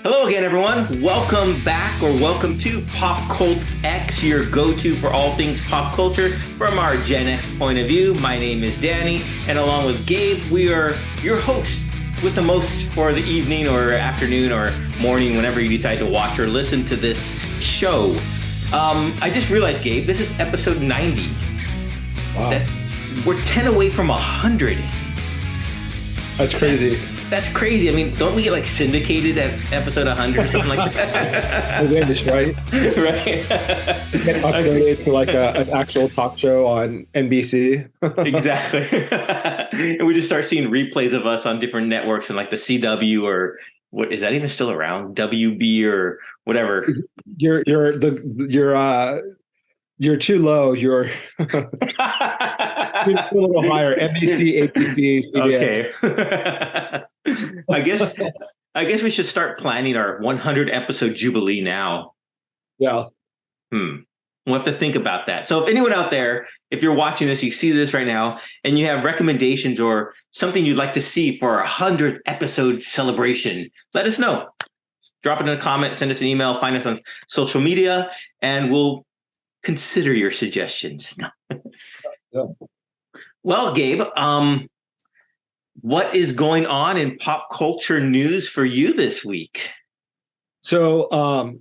Hello again, everyone. Welcome back, or welcome to PopCultX, your go-to for all things pop culture from our Gen X point of view. My name is Danny, and along with Gabe, we are your hosts with the most for the evening or afternoon or morning, whenever you decide to watch or listen to this show. I just realized, Gabe, this is episode 90. Wow. We're 10 away from 100. That's crazy. That's crazy. I mean, don't we get like syndicated at episode 100 or something like that? Outlandish, right? Right. Get upgraded to like an actual talk show on NBC. Exactly. And we just start seeing replays of us on different networks and like the CW or what is that even still around? WB or whatever. You're too low. You're a little higher. NBC, ABC, CBS. Okay. I guess we should start planning our 100 episode jubilee now. Yeah. We'll have to think about that. So if anyone out there, if you're watching this, you see this right now, and you have recommendations or something you'd like to see for our 100th episode celebration, let us know. Drop it in a comment, send us an email, find us on social media, and we'll consider your suggestions. Yeah. Well, Gabe, what is going on in pop culture news for you this week? So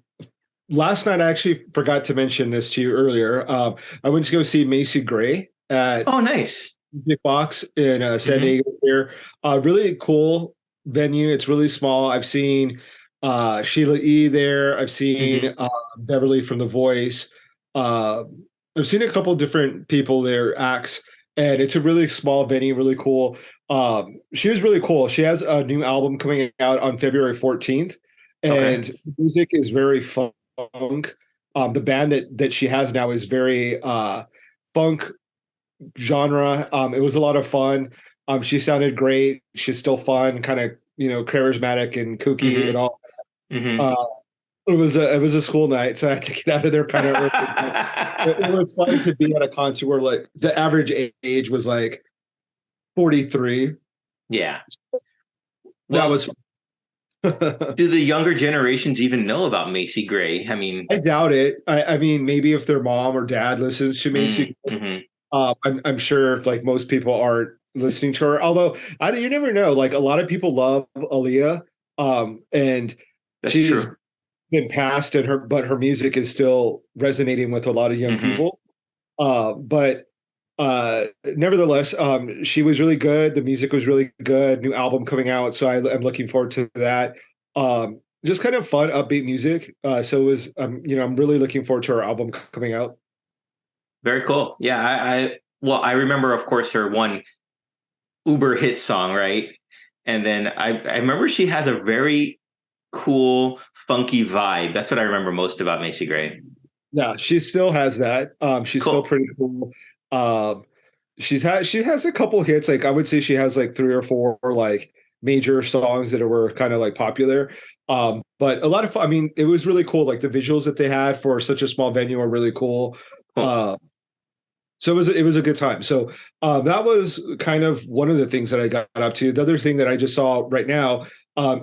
last night, I actually forgot to mention this to you earlier. I went to go see Macy Gray at nice Big Box in San Diego here. Really cool venue. It's really small. I've seen Sheila E. there. I've seen Beverly from The Voice. I've seen a couple different people there, acts, and it's a really small venue, really cool. She was really cool. She has a new album coming out on February 14th, and the music is very funk. The band that she has now is very funk genre. It was a lot of fun. She sounded great. She's still fun, kind of, charismatic and kooky and all. It was a school night, so I had to get out of there kind of early. It was fun to be at a concert where like the average age was like 43. Yeah. That was do the younger generations even know about Macy Gray? I mean, I doubt it. I mean, maybe if their mom or dad listens to Macy Gray, I'm sure like most people aren't listening to her. Although you never know. Like a lot of people love Aaliyah, and that's she's true. Been passed, but her music is still resonating with a lot of young people. But nevertheless, she was really good. The music was really good. New album coming out, so I'm looking forward to that. Just kind of fun, upbeat music. So it was, I'm really looking forward to her album coming out. Very cool. Yeah, I remember, of course, her one uber hit song, right? And then I remember she has a very cool, funky vibe. That's what I remember most about Macy Gray. Yeah, she still has that. She's still pretty cool. She has a couple hits. Like I would say she has like 3 or 4 like major songs that were kind of like popular. But a lot of fun. I mean, it was really cool. Like the visuals that they had for such a small venue are really cool. So it was a good time. So that was kind of one of the things that I got up to. The other thing that I just saw right now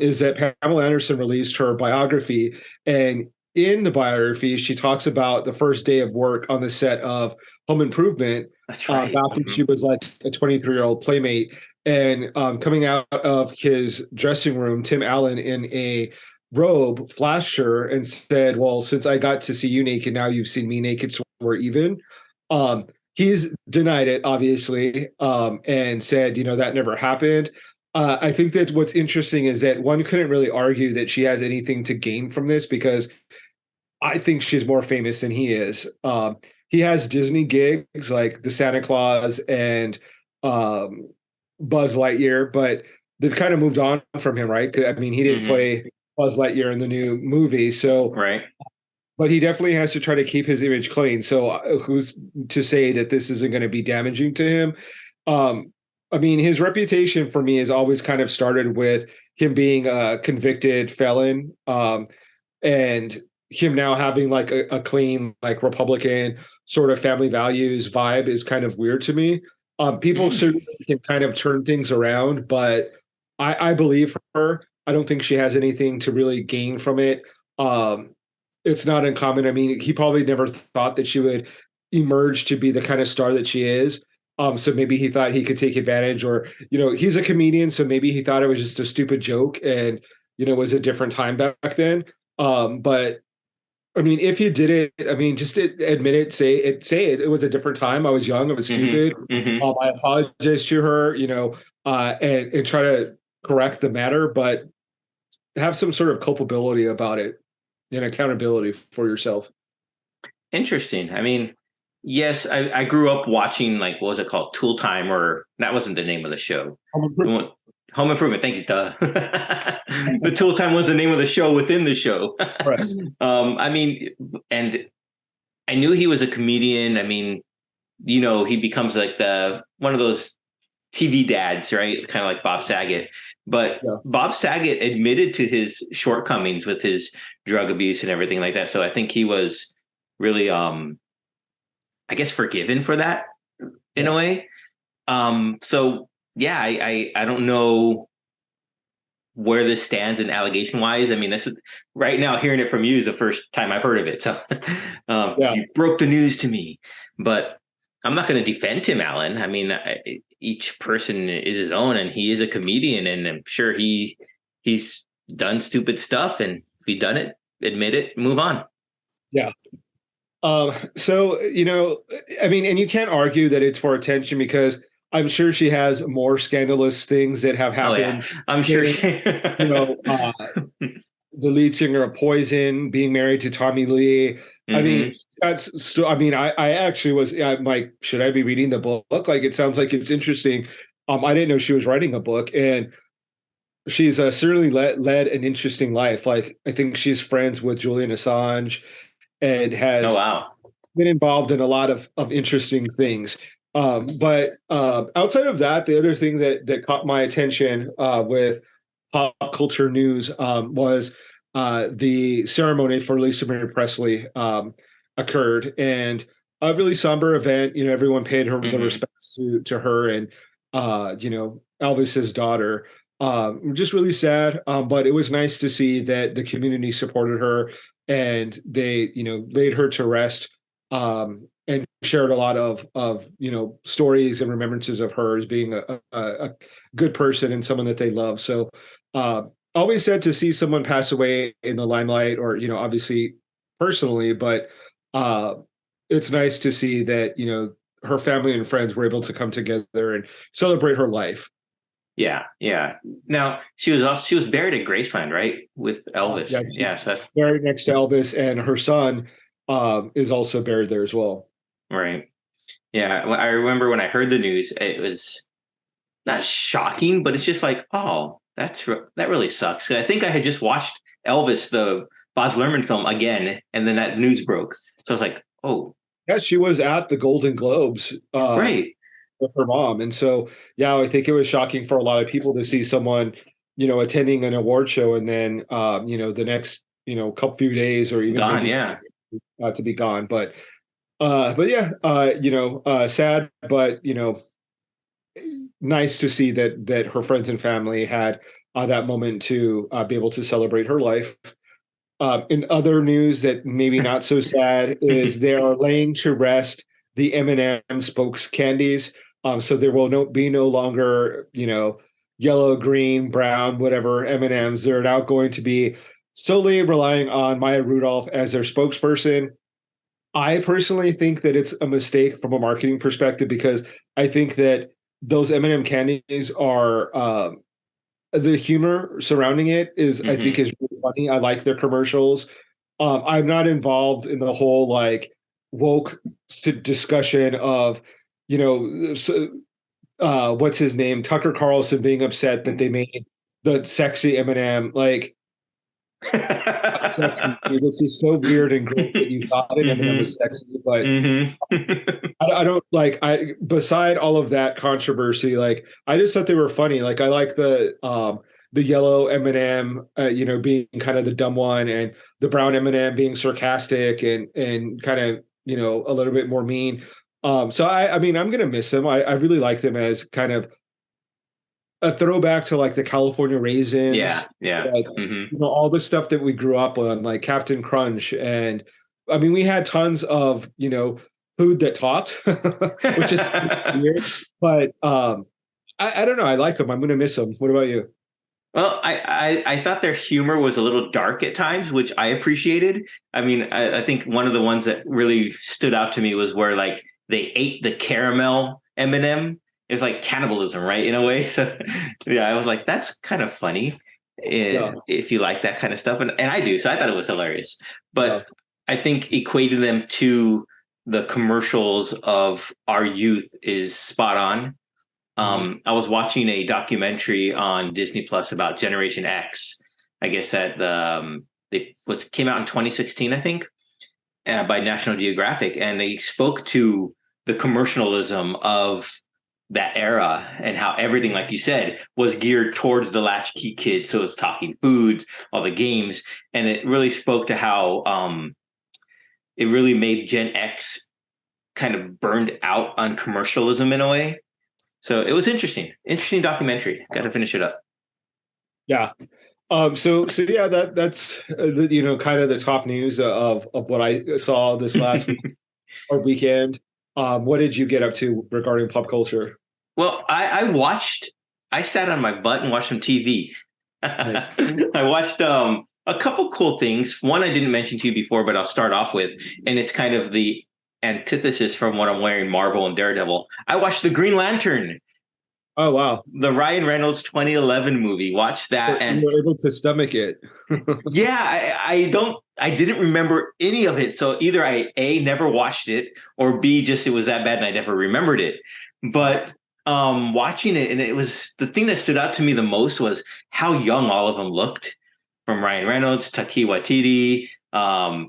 is that Pamela Anderson released her biography, and in the biography, she talks about the first day of work on the set of Home Improvement. That's right. Back when she was like a 23-year-old playmate, and coming out of his dressing room, Tim Allen in a robe flashed her and said, "Well, since I got to see you naked, now you've seen me naked, so we're even." He's denied it, obviously, and said, that never happened. I think that what's interesting is that one couldn't really argue that she has anything to gain from this, because I think she's more famous than he is. He has Disney gigs like the Santa Claus and Buzz Lightyear, but they've kind of moved on from him, right? I mean, he didn't play Buzz Lightyear in the new movie, so right. But he definitely has to try to keep his image clean. So who's to say that this isn't going to be damaging to him? I mean, his reputation for me has always kind of started with him being a convicted felon, and him now having like a clean, like Republican sort of family values vibe is kind of weird to me. People certainly can kind of turn things around, but I believe her. I don't think she has anything to really gain from it. Um, it's not uncommon. I mean, he probably never thought that she would emerge to be the kind of star that she is. So maybe he thought he could take advantage, or he's a comedian, so maybe he thought it was just a stupid joke, and was a different time back then. But I mean, if you did it, I mean, just admit it, say it. It was a different time. I was young. I was stupid. I apologize to her, and try to correct the matter, but have some sort of culpability about it and accountability for yourself. Interesting. I mean, yes, I grew up watching, like, what was it called? Tool Time, or that wasn't the name of the show. Home Improvement. Thank you, duh. The Tool Time was the name of the show within the show. Right. I mean, and I knew he was a comedian. I mean, he becomes like one of those TV dads, right? Kind of like Bob Saget. But yeah. Bob Saget admitted to his shortcomings with his drug abuse and everything like that. So I think he was really, I guess, forgiven for that in a way. So yeah, I don't know where this stands in allegation wise. I mean, this is right now, hearing it from you is the first time I've heard of it. So you broke the news to me, but I'm not going to defend Tim Allen. I mean, each person is his own, and he is a comedian, and I'm sure he's done stupid stuff, and if he done it, admit it, move on. Yeah. So, I mean, and you can't argue that it's for attention, because I'm sure she has more scandalous things that have happened. Oh, yeah. I'm sure. The lead singer of Poison being married to Tommy Lee. Mm-hmm. I mean, I actually was, I'm like, should I be reading the book? Like, it sounds like it's interesting. I didn't know she was writing a book, and she's certainly led an interesting life. Like, I think she's friends with Julian Assange and has been involved in a lot of interesting things. But outside of that, the other thing that caught my attention with pop culture news was the ceremony for Lisa Marie Presley occurred, and a really somber event. Everyone paid her the respects to her and Elvis's daughter. Just really sad, but it was nice to see that the community supported her, and they laid her to rest, and shared a lot of stories and remembrances of her as being a good person and someone that they love. So always sad to see someone pass away in the limelight, or obviously personally, but it's nice to see that her family and friends were able to come together and celebrate her life. Yeah. Now she was buried at Graceland, right, with Elvis. Yes, that's buried next to Elvis, and her son is also buried there as well. Right. Yeah, I remember when I heard the news, it was not shocking, but it's just like, oh, that really sucks. I think I had just watched Elvis, the Baz Luhrmann film, again, and then that news broke. So I was like, oh. Yeah, she was at the Golden Globes. Right. With her mom. And so, yeah, I think it was shocking for a lot of people to see someone, attending an award show, and then, the next, couple few days or even gone, to be gone. But yeah, sad, but, nice to see that her friends and family had that moment to be able to celebrate her life. In other news that maybe not so sad is they are laying to rest the M&M spokes candies. So there will be no longer, yellow, green, brown, whatever M&Ms. They're now going to be solely relying on Maya Rudolph as their spokesperson. I personally think that it's a mistake from a marketing perspective, because I think that those M&M candies are the humor surrounding it is, I think, is really funny. I like their commercials. I'm not involved in the whole like woke discussion of, what's his name, Tucker Carlson being upset that they made the sexy M&M like sexy, which is so weird and gross that you thought an M&M was sexy, but I don't like. Beside all of that controversy, like I just thought they were funny. Like I like the yellow M&M, being kind of the dumb one, and the brown M&M being sarcastic and kind of a little bit more mean. So I mean, I'm gonna miss them. I really like them as kind of a throwback to like the California raisins, Yeah, yeah. like all the stuff that we grew up on, like Captain Crunch, and I mean we had tons of food that talked, which is weird, but I don't know. I like them. I'm gonna miss them. What about you? Well, I thought their humor was a little dark at times, which I appreciated. I mean, I think one of the ones that really stood out to me was where like they ate the caramel M&M. It was like cannibalism, right? In a way. So yeah, I was like, that's kind of funny Yeah, if you like that kind of stuff. And I do. So I thought it was hilarious. yeah, But I think equating them to the commercials of our youth is spot on. mhm. I was watching a documentary on Disney Plus about Generation X. I guess that what came out in 2016, I think, by National Geographic, and they spoke to the commercialism of that era and how everything, like you said, was geared towards the latchkey kid. So it's talking foods, all the games, and it really spoke to how it really made Gen X kind of burned out on commercialism in a way. So it was interesting documentary. Got to finish it up. Yeah. So yeah, that's kind of the top news of what I saw this last week or weekend. What did you get up to regarding pop culture? Well, I sat on my butt and watched some TV. Right. I watched a couple cool things. One I didn't mention to you before, but I'll start off with, and it's kind of the antithesis from what I'm wearing, Marvel and Daredevil. I watched the Green Lantern, Oh wow, the Ryan Reynolds 2011 movie. Watched that, you and were able to stomach it. yeah, I didn't remember any of it. So either I A, never watched it, or B, just it was that bad and I never remembered it. But watching it, and it was the thing that stood out to me the most was how young all of them looked, from Ryan Reynolds, Taika Waititi,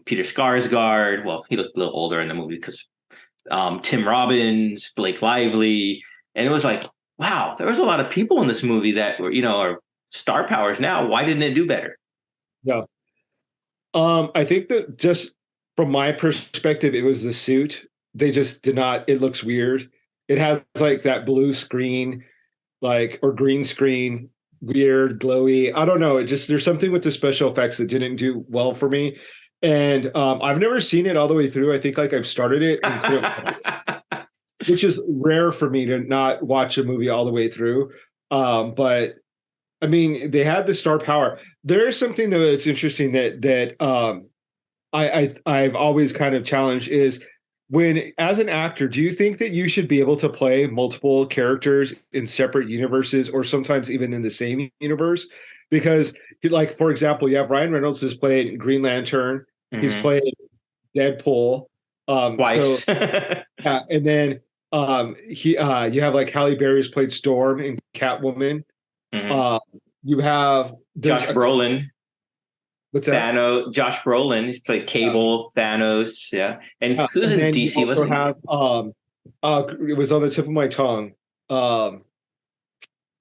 Peter Skarsgård. Well, he looked a little older in the movie because Tim Robbins, Blake Lively, and it was like, wow, there was a lot of people in this movie that were, are star powers now. Why didn't it do better? Yeah. I think that just from my perspective, it was the suit. They just did not. It looks weird. It has like that blue screen, like or green screen, weird, glowy. I don't know. It just there's something with the special effects that didn't do well for me. And I've never seen it all the way through. I think like I've started it and couldn't, which is rare for me to not watch a movie all the way through. But I mean, they had the star power. There is something though that's interesting that I've always kind of challenged is when as an actor, do you think that you should be able to play multiple characters in separate universes or sometimes even in the same universe? Because like for example, you have Ryan Reynolds has played Green Lantern, he's Mm-hmm. played Deadpool. So Twice. yeah, and then he you have like Halle Berry's played Storm and Catwoman. Mm-hmm. Uh, you have there's Josh Brolin, what's that? Josh Brolin, he's played Cable, Thanos, yeah. And who's And in then you DC? also Wasn't have it was on the tip of my tongue. Um,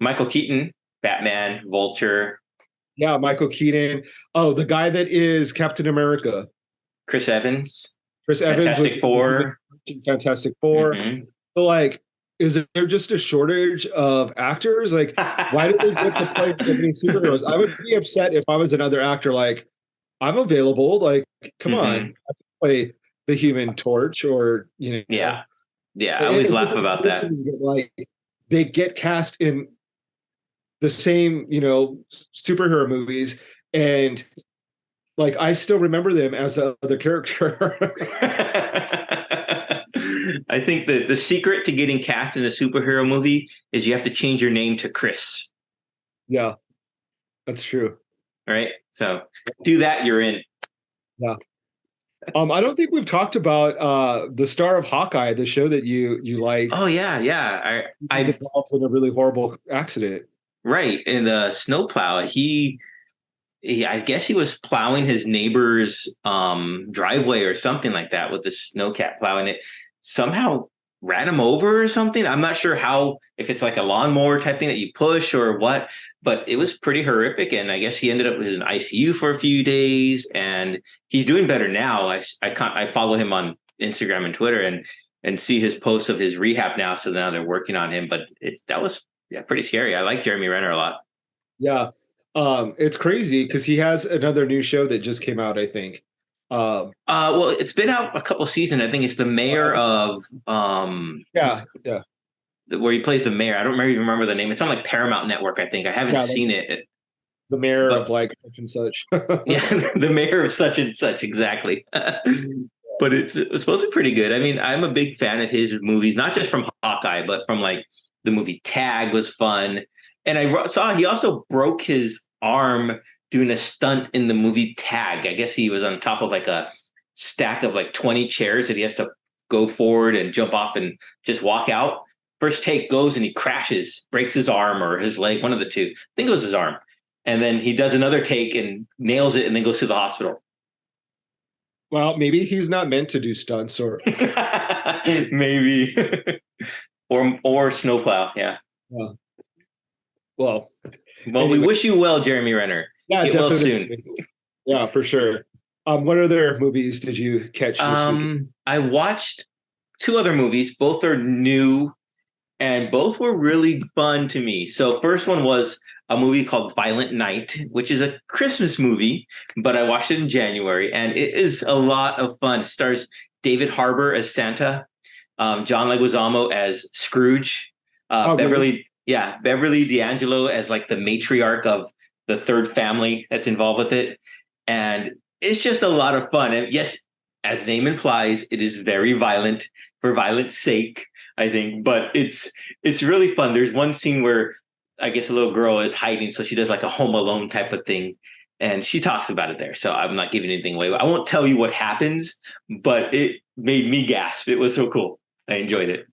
Michael Keaton, Batman, Vulture, yeah, Michael Keaton. Oh, the guy that is Captain America. Chris Evans, Chris Evans was Fantastic Four. in Fantastic 4. Mm-hmm. So like, is there just a shortage of actors? Like, why do they get to play so many superheroes? I would be upset if I was another actor. Like, I'm available. Like, come on, Mm-hmm. I can play the Human Torch, or Yeah. Yeah. I always It laugh just about weird to that. me that, like they get cast in the same, superhero movies, and like I still remember them as the other character. I think that the secret to getting cast in a superhero movie is you have to change your name to Chris. Yeah, that's true. Right? So do that, you're in. Yeah. I don't think we've talked about the star of Hawkeye, the show that you liked. Oh yeah, yeah. He's I've involved in a really horrible accident. right in the snowplow. I guess he was plowing his neighbor's driveway or something like that with the snowcat plow, and it somehow ran him over or something. I'm not sure how, if it's like a lawnmower type thing that you push or what, but it was pretty horrific. And I guess he ended up in ICU for a few days, and he's doing better now. I follow him on Instagram and Twitter and see his posts of his rehab now. So now they're working on him, but that was yeah, pretty scary. I like Jeremy Renner a lot. Yeah. It's crazy because he has another new show that just came out, I think. Well, it's been out a couple seasons. I think it's the mayor of Yeah, yeah. where he plays the mayor. I don't even remember the name. It's on like Paramount Network, I think. I haven't Yeah, seen it, the mayor of but like such and such. yeah, the mayor of such and such, exactly. But it's supposed to be pretty good. I mean, I'm a big fan of his movies, not just from Hawkeye, but from like the movie Tag was fun. And I saw he also broke his arm doing a stunt in the movie Tag. I guess he was on top of like a stack of like 20 chairs that he has to go forward and jump off and just walk out. First take goes and he crashes, breaks his arm or his leg, one of the two. I think it was his arm. And then he does another take and nails it and then goes to the hospital. Well, maybe he's not meant to do stunts or maybe. or snowplow, yeah. well, well, anyway. We wish you well, Jeremy Renner. Yeah, get well soon. Yeah, for sure. What other movies did you catch this week? I watched 2 other movies. Both are new and both were really fun to me. So first one was a movie called Violent Night, which is a Christmas movie, but I watched it in January and it is a lot of fun. It stars David Harbour as Santa, John Leguizamo as Scrooge, Beverly D'Angelo as like the matriarch of the third family that's involved with it. And it's just a lot of fun. And yes, as the name implies, it is very violent for violence sake, I think, but it's really fun. There's one scene where I guess a little girl is hiding, so she does like a Home Alone type of thing, and she talks about it there. So I'm not giving anything away. I won't tell you what happens, but it made me gasp. It was so cool. I enjoyed it.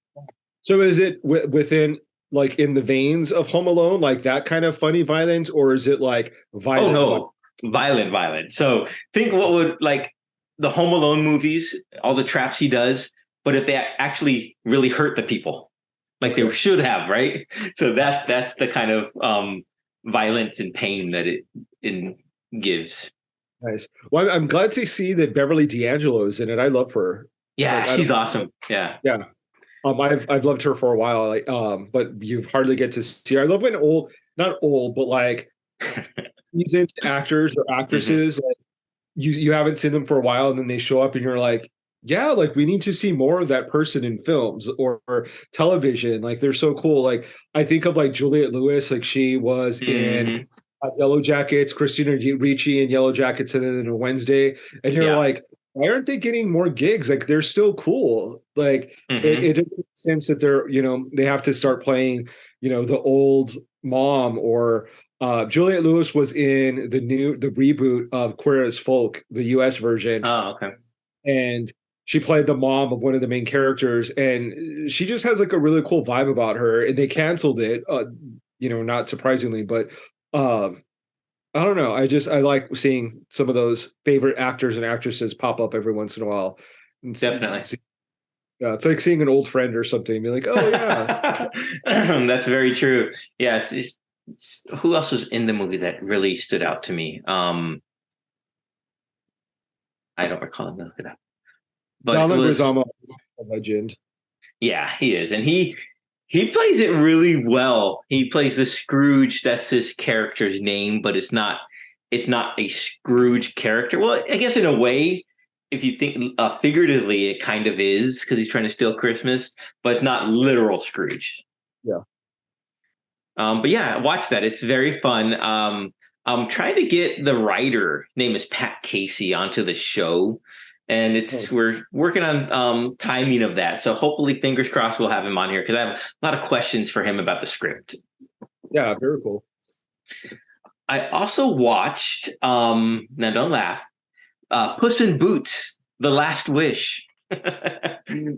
So is it within like in the veins of Home Alone, like that kind of funny violence, or is it like violent? Oh no, violent. So think what would like the Home Alone movies, all the traps he does, but if they actually really hurt the people, like they should have, right? So that's the kind of violence and pain that it gives. Nice. Well, I'm glad to see that Beverly D'Angelo is in it. I love her. Yeah, like, she's awesome. Yeah. Yeah. I've loved her for a while. Like, but you hardly get to see her. I love when not old, but like seasoned actors or actresses, like you haven't seen them for a while, and then they show up, and you're like, yeah, like we need to see more of that person in films or television. Like they're so cool. Like I think of like Juliette Lewis, like she was in Yellow Jackets, Christina Ricci in Yellow Jackets, and then in Wednesday, and you're like, why aren't they getting more gigs? Like they're still cool. Like it doesn't make sense that they're, they have to start playing, the old mom or Juliette Lewis was in the reboot of Queer as Folk, the US version. Oh, okay. And she played the mom of one of the main characters, and she just has like a really cool vibe about her. And they canceled it, not surprisingly, but I don't know. I like seeing some of those favorite actors and actresses pop up every once in a while. Definitely. Yeah, it's like seeing an old friend or something. Be like, oh yeah, that's very true. Yeah, it's, who else was in the movie that really stood out to me? I don't recall. Look it up. But John Leguizamo is a legend. Yeah, he is, and he plays it really well. He plays the Scrooge. That's his character's name, but it's not a Scrooge character. Well, I guess in a way, if you think figuratively, it kind of is because he's trying to steal Christmas, but it's not literal Scrooge. Yeah. But yeah, watch that. It's very fun. I'm trying to get the writer, name is Pat Casey, onto the show. And we're working on timing of that. So hopefully, fingers crossed, we'll have him on here because I have a lot of questions for him about the script. Yeah, very cool. I also watched, now don't laugh, Puss in Boots, The Last Wish,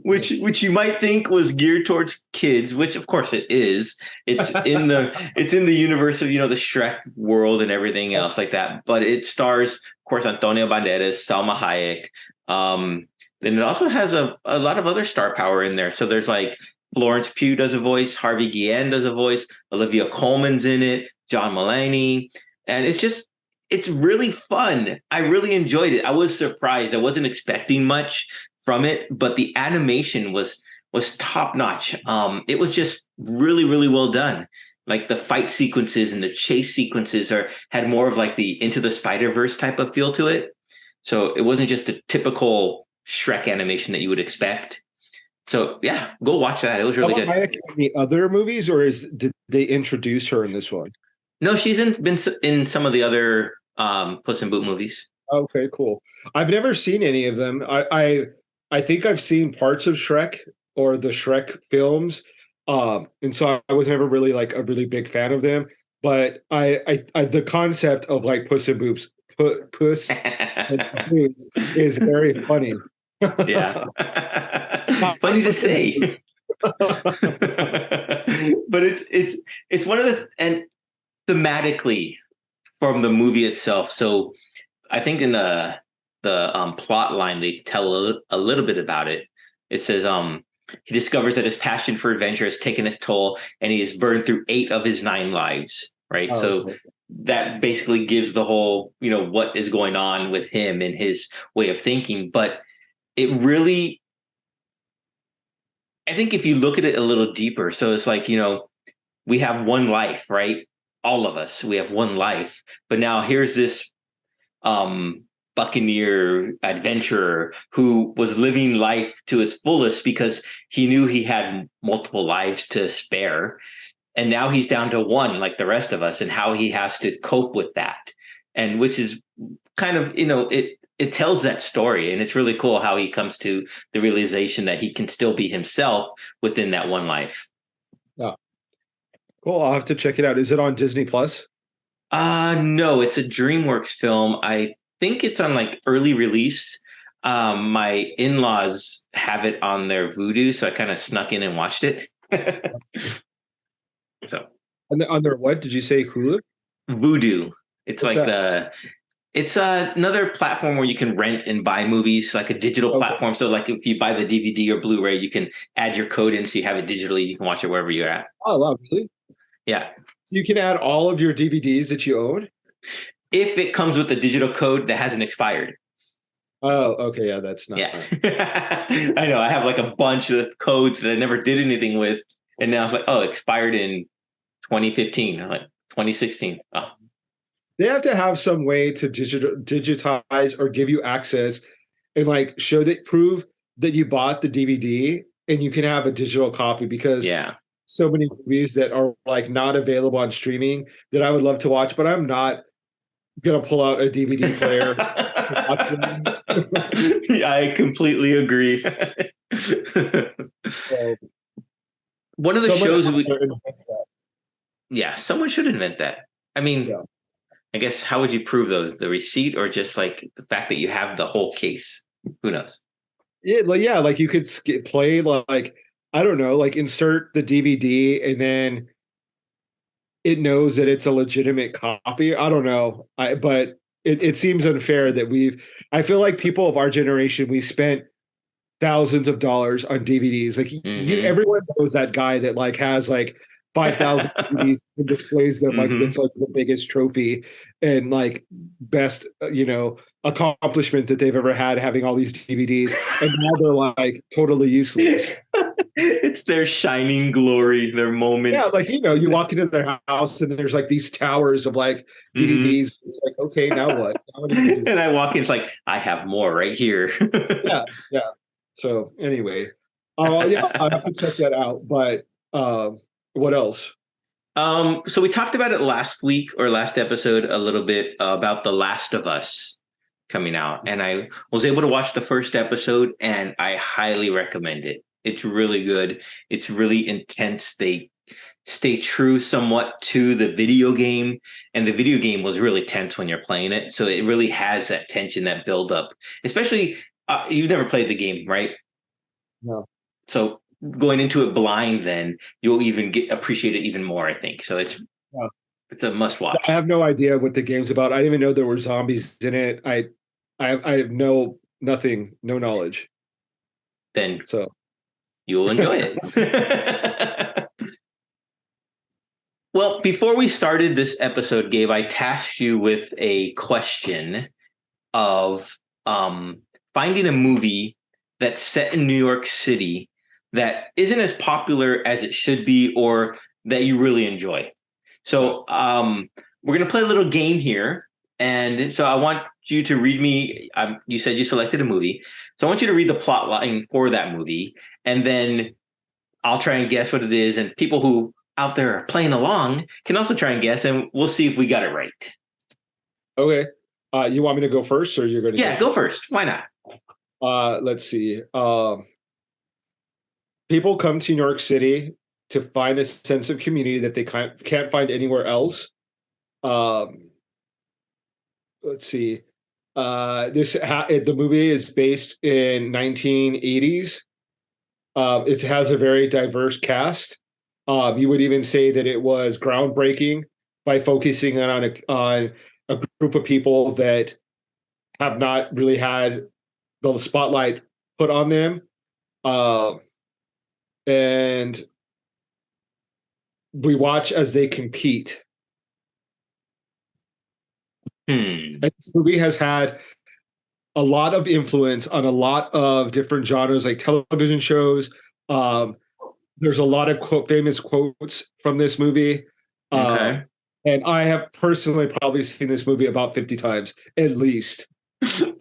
which you might think was geared towards kids, which of course it is. It's in the universe of, the Shrek world and everything else like that. But it stars, of course, Antonio Banderas, Salma Hayek. Then it also has a lot of other star power in there. So there's like Florence Pugh does a voice, Harvey Guillen does a voice, Olivia Colman's in it, John Mulaney, and it's really fun. I really enjoyed it. I was surprised. I wasn't expecting much from it, but the animation was top notch. It was just really, really well done. like the fight sequences and the chase sequences had more of like the Into the Spider-Verse type of feel to it. So it wasn't just a typical Shrek animation that you would expect. So yeah, go watch that. It was really good. Hayek in the other movies, or did they introduce her in this one? No, she's been in some of the other Puss in Boot movies. Okay, cool. I've never seen any of them. I think I've seen parts of Shrek or the Shrek films, and so I was never really like a really big fan of them. But I the concept of like Puss in Boots, Puss and Boots is very funny. Yeah, funny to say. But it's one of and thematically from the movie itself. So I think in the plot line they tell a little bit about it. It says he discovers that his passion for adventure has taken its toll, and he has burned through 8 of his 9 lives. Right, Oh, so okay. that basically gives the whole what is going on with him and his way of thinking. But it really, I think if you look at it a little deeper, so it's like we have one life, right? All of us, we have one life, but now here's this buccaneer adventurer who was living life to its fullest because he knew he had multiple lives to spare, and now he's down to one like the rest of us, and how he has to cope with that, and which is kind of it tells that story, and it's really cool how he comes to the realization that he can still be himself within that one life. Yeah. Cool. I'll have to check it out. Is it on Disney Plus? No, it's a DreamWorks film. I think it's on like early release. My in-laws have it on their Vudu, so I kind of snuck in and watched it. So On their what did you say? Hulu? Vudu. It's What's like that? it's another platform where you can rent and buy movies, like a digital Okay. platform. So like if you buy the DVD or Blu-ray, you can add your code in so you have it digitally. You can watch it wherever you're at. Oh, wow, really? Yeah. So you can add all of your DVDs that you own? If it comes with a digital code that hasn't expired. Oh, okay. Yeah, that's not. Yeah. I know. I have like a bunch of codes that I never did anything with. And now it's like, oh, expired in 2015. I'm like 2016. Oh, They have to have some way to digitize or give you access and like prove that you bought the DVD and you can have a digital copy, because yeah. so many movies that are like not available on streaming that I would love to watch, but I'm not gonna pull out a DVD player to watch them. Yeah, I completely agree. So One of the someone shows out there invent that. yeah, someone should invent that. I mean, Yeah. I guess how would you prove the receipt, or just like the fact that you have the whole case? Who knows? Yeah, like you could play like, I don't know, like insert the DVD and then it knows that it's a legitimate copy. I don't know. But it seems unfair that I feel like people of our generation, we spent thousands of dollars on DVDs. Like Mm-hmm. everyone knows that guy that like has like 5,000 DVDs and displays them like Mm-hmm. that's like the biggest trophy and like best, accomplishment that they've ever had, having all these DVDs. And now they're like totally useless. It's their shining glory, their Yeah, moment. like you walk into their house and there's like these towers of like Mm-hmm. DVDs. It's like, okay, now what? Now what are you gonna do? And I walk in, it's like, I have more right here. Yeah, yeah. So anyway, yeah, I have to check that out. But what else? So we talked about it last week or last episode a little bit about The Last of Us coming out, and I was able to watch the first episode, and I highly recommend it. It's really good. It's really intense. They stay true somewhat to the video game, and the video game was really tense when you're playing it. So it really has that tension, that build up. Especially, you've never played the game, right? No. So going into it blind, then you'll even appreciate it even more, I think. So No. it's a must I watch. have no idea what the game's about. I didn't even know there were zombies in it. I have nothing, no knowledge. Then So you will enjoy it. Well, before we started this episode, Gabe, I tasked you with a question of finding a movie that's set in New York City that isn't as popular as it should be, or that you really enjoy. So we're going to play a little game here. And so I want you to read me. You said you selected a movie. So I want you to read the plot line for that movie. And then I'll try and guess what it is. And people who out there are playing along can also try and guess. And we'll see if we got it right. Okay. You want me to go first, or you're going to? Yeah, go first. Why not? Let's see. People come to New York City to find a sense of community that they can't find anywhere else. Let's see. The movie is based in 1980s. It has a very diverse cast. You would even say that it was groundbreaking by focusing on a group of people that have not really had the spotlight put on them. And we watch as they compete. And this movie has had a lot of influence on a lot of different genres, like television shows. There's a lot of famous quotes from this movie. Okay. And I have personally probably seen this movie about 50 times, at least.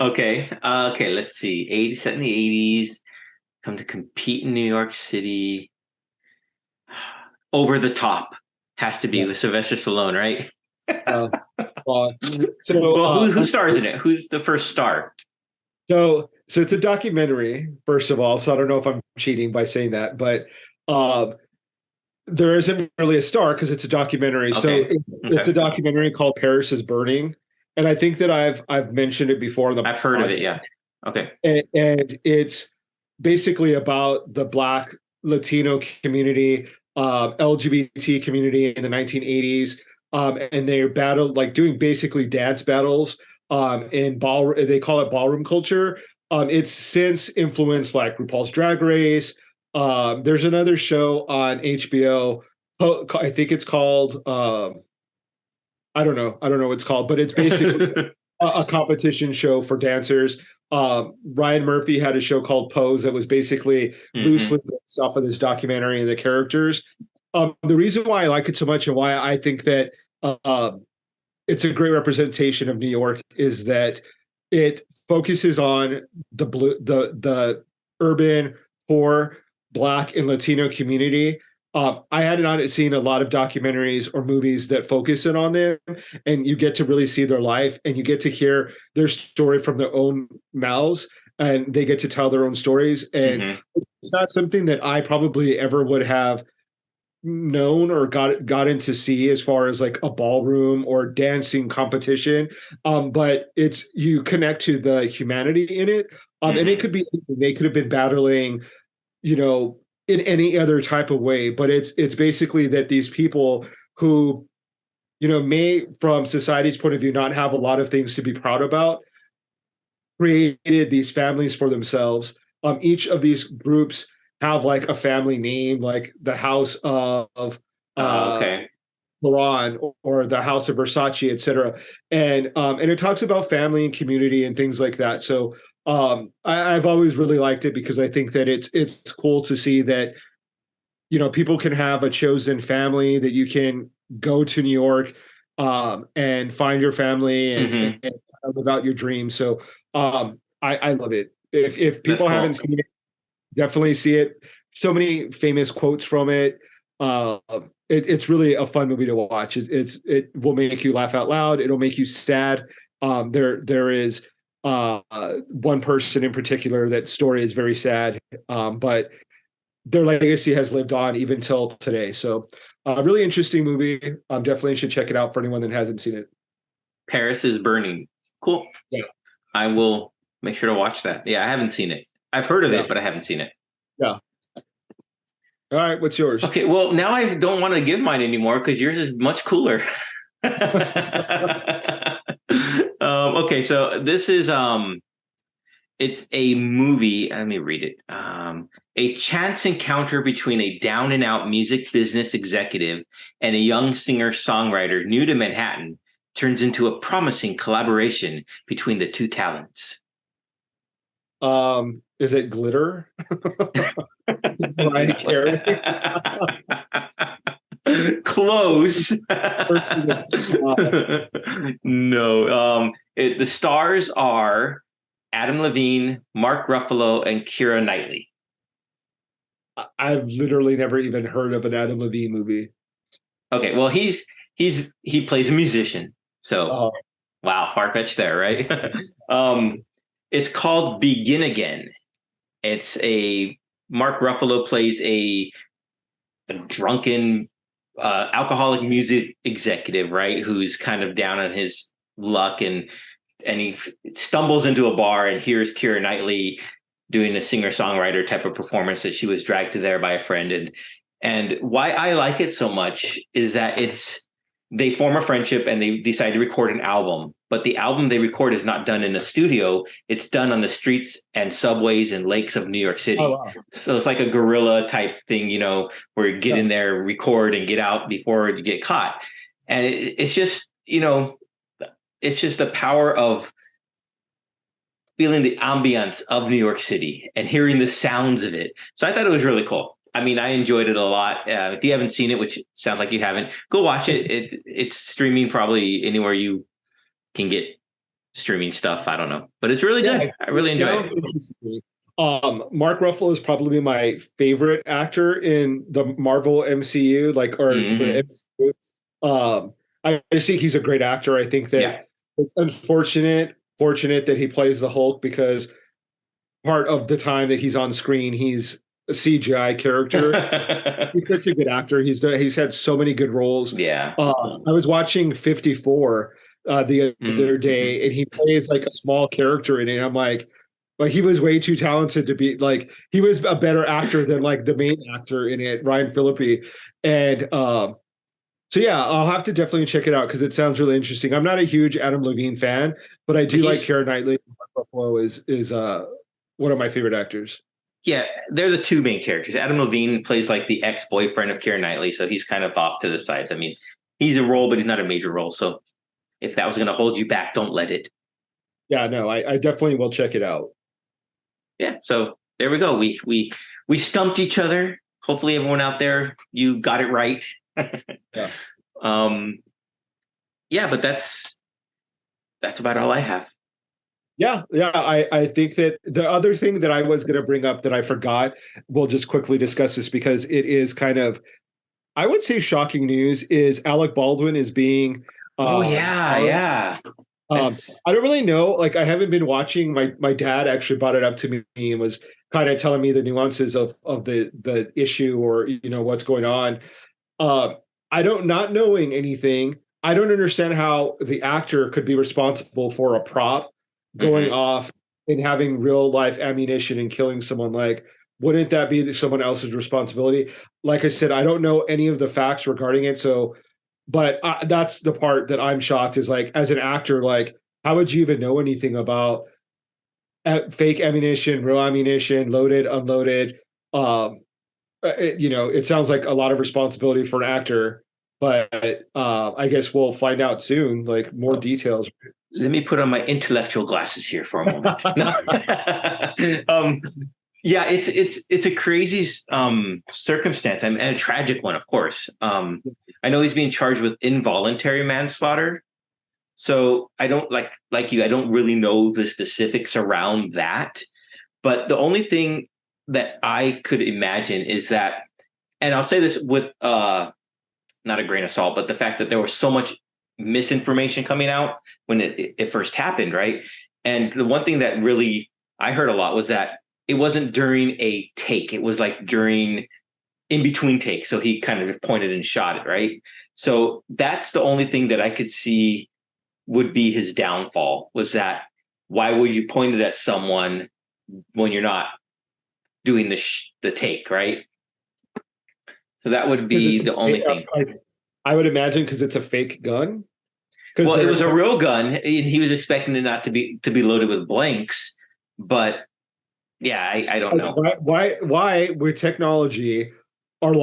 Okay. Okay, let's see. 80, set in the 80s. Come to compete in New York City. Over the Top has to be with Sylvester Stallone, right? Who stars in it? Who's the first star? So it's a documentary, first of all. So I don't know if I'm cheating by saying that, but there isn't really a star because it's a documentary. Okay. So it's a documentary called Paris is Burning, and I think that I've mentioned it before. I've heard of it. Yeah. Okay. And it's basically about the Black Latino community, LGBT community in the 1980s. And they're doing basically dance battles in ballroom. They call it ballroom culture. It's since influenced like RuPaul's Drag Race. There's another show on HBO. I think it's called. I don't know what it's called, but it's basically a competition show for dancers. Ryan Murphy had a show called Pose that was basically loosely based off of this documentary and the characters. The reason why I like it so much and why I think that it's a great representation of New York is that it focuses on the urban, poor, Black, and Latino community. I had not seen a lot of documentaries or movies that focus in on them, and you get to really see their life, and you get to hear their story from their own mouths, and they get to tell their own stories. And it's not something that I probably ever would have known or gotten to see as far as like a ballroom or dancing competition. But you connect to the humanity in it. And it could be, they could have been battling, in any other type of way, but it's basically that these people who, may from society's point of view not have a lot of things to be proud about, created these families for themselves. Each of these groups have like a family name, like the House of Laurent or the House of Versace, etc. And it talks about family and community and things like that. So I've always really liked it because I think that it's cool to see that people can have a chosen family, that you can go to New York and find your family and live out your dreams. So I love it. If people haven't seen it, definitely see it. So many famous quotes from it. It's really a fun movie to watch. It will make you laugh out loud. It'll make you sad. There is one person in particular that story is very sad, but their legacy has lived on even till today. So really interesting movie. Definitely should check it out for anyone that hasn't seen it. Paris is Burning. Cool. Yeah. I will make sure to watch that. Yeah, I haven't seen it. I've heard of it, but I haven't seen it. Yeah. All right, what's yours? Okay, well, now I don't want to give mine anymore because yours is much cooler. Okay, so this is it's a movie. Let me read it. A chance encounter between a down and out music business executive and a young singer-songwriter new to Manhattan turns into a promising collaboration between the two talents. Is it Glitter? Mariah Carey. Close. No. The stars are Adam Levine, Mark Ruffalo, and Keira Knightley. I've literally never even heard of an Adam Levine movie. Okay, well he plays a musician. So wow, far-fetched there, right? It's called Begin Again. It's a Mark Ruffalo plays a drunken alcoholic music executive, right? Who's kind of down on his luck and he stumbles into a bar and hears Keira Knightley doing a singer-songwriter type of performance that she was dragged to there by a friend. And why I like it so much is that they form a friendship and they decide to record an album, but the album they record is not done in a studio. It's done on the streets and subways and lakes of New York City. Oh, wow. So it's like a guerrilla type thing, where you get in there, record, and get out before you get caught. And it's just, it's just the power of feeling the ambience of New York City and hearing the sounds of it. So I thought it was really cool. I mean, I enjoyed it a lot. If you haven't seen it, which sounds like you haven't, go watch it. It's streaming probably anywhere you can get streaming stuff. I don't know, but it's really good. I really enjoy it. Mark Ruffalo is probably my favorite actor in the Marvel MCU, the MCU. I just think he's a great actor. I think that it's fortunate that he plays the Hulk, because part of the time that he's on screen, he's a CGI character. He's such a good actor. He's had so many good roles. Yeah. I was watching 54 the other day, and he plays like a small character in it. And I'm like he was way too talented to be he was a better actor than the main actor in it, Ryan Phillippe. And so yeah, I'll have to definitely check it out because it sounds really interesting. I'm not a huge Adam Levine fan, but I do like Keira Knightley. Mark Ruffalo is one of my favorite actors. Yeah, they're the two main characters. Adam Levine plays the ex-boyfriend of Keira Knightley, so he's kind of off to the sides. I mean, he's a role, but he's not a major role. So if that was going to hold you back, don't let it. Yeah, no, I definitely will check it out. Yeah, so there we go. We stumped each other. Hopefully, everyone out there, you got it right. Yeah. Yeah, but that's about all I have. Yeah. I think that the other thing that I was going to bring up that I forgot, we'll just quickly discuss this because it is kind of, I would say, shocking news, is Alec Baldwin is being. Yeah. I don't really know. I haven't been watching. My dad actually brought it up to me and was kind of telling me the nuances of the issue, or what's going on. Not knowing anything, I don't understand how the actor could be responsible for a prop going off and having real life ammunition and killing someone. Wouldn't that be someone else's responsibility? Like I said, I don't know any of the facts regarding it. So, but that's the part that I'm shocked is as an actor, how would you even know anything about fake ammunition, real ammunition, loaded, unloaded? It sounds like a lot of responsibility for an actor, but I guess we'll find out soon, more details. Let me put on my intellectual glasses here for a moment. Yeah, it's a crazy circumstance, and a tragic one, of course. I know he's being charged with involuntary manslaughter. So I don't like you. I don't really know the specifics around that, but the only thing that I could imagine is that, and I'll say this with not a grain of salt, but the fact that there was so much misinformation coming out when it first happened, right? And the one thing that really I heard a lot was that it wasn't during a take. It was during in between takes. So he kind of pointed and shot it, right? So that's the only thing that I could see would be his downfall, was that why would you point it at someone when you're not doing the take, right? So that would be the only thing. I would imagine because it's a fake gun. Well, it was a real gun, and he was expecting it not to be loaded with blanks. But yeah, I don't know why with technology are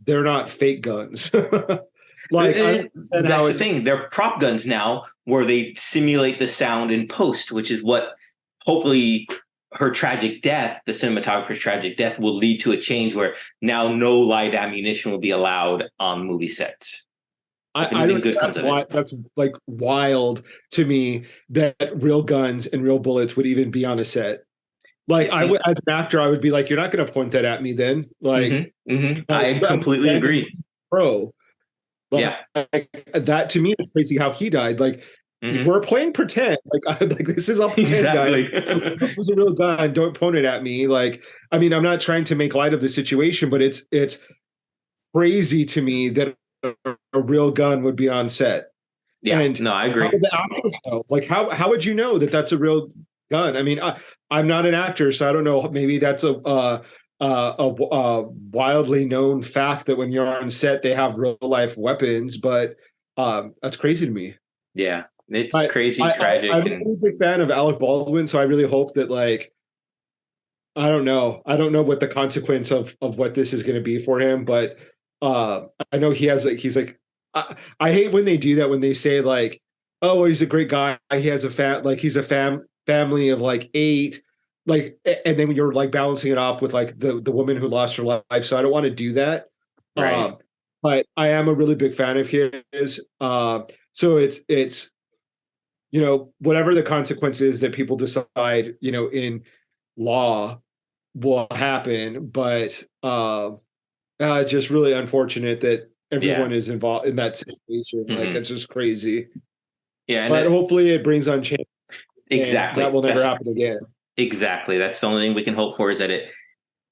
they're not fake guns. That's the thing. They're prop guns now, where they simulate the sound in post, which is what hopefully her tragic death, the cinematographer's tragic death, will lead to a change where now no live ammunition will be allowed on movie sets. So if anything good comes of it. That's like wild to me that real guns and real bullets would even be on a set. Like I would, as an actor, I would be like, "You're not going to point that at me, then." Like, I completely agree. Pro, like, that to me is crazy. How he died. Like, we're playing pretend. Like this is all pretend, guys. It was a real gun. Don't point it at me. Like, I mean, I'm not trying to make light of the situation, but it's crazy to me that a real gun would be on set. Yeah, and no, I agree. How would the actors know? Like, how would you know that that's a real gun? I mean, I'm not an actor, so I don't know. Maybe that's a wildly known fact that when you're on set, they have real life weapons. But that's crazy to me. Yeah, it's crazy, tragic. I'm a really big fan of Alec Baldwin, so I really hope that, like, I don't know what the consequence of what this is going to be for him, but I know he's like, I hate when they do that, when they say like, oh, he's a great guy, he has he's a family of like 8, like, and then you're like balancing it off with like the woman who lost her life. So I don't want to do that. Right. But I am a really big fan of his. So it's whatever the consequences that people decide, in law will happen, but just really unfortunate that everyone is involved in that situation. Like, it's just crazy. Yeah, but hopefully it brings on change. Exactly, that will never happen again. Exactly, that's the only thing we can hope for, is that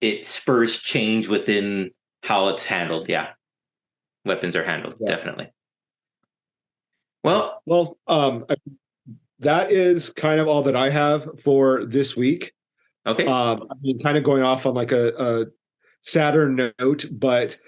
it spurs change within how it's handled. Yeah, weapons are handled, definitely. Well, that is kind of all that I have for this week. Okay. I mean, kind of going off on like a sadder note, but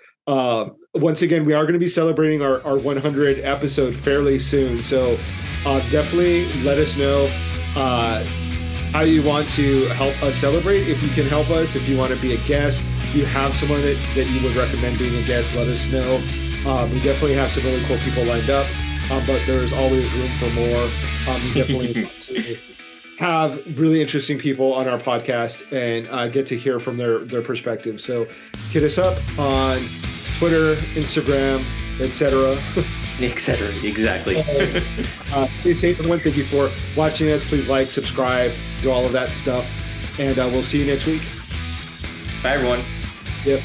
once again, we are going to be celebrating our 100 episode fairly soon. So definitely let us know how you want to help us celebrate. If you can help us, if you want to be a guest, if you have someone that you would recommend being a guest, let us know. We definitely have some really cool people lined up, but there's always room for more. We definitely want to have really interesting people on our podcast and get to hear from their perspective. So hit us up on Twitter, Instagram, etc. Exactly. Stay safe, everyone. Thank you for watching us. Please like, subscribe, do all of that stuff, and we'll see you next week. Bye, everyone. Yep.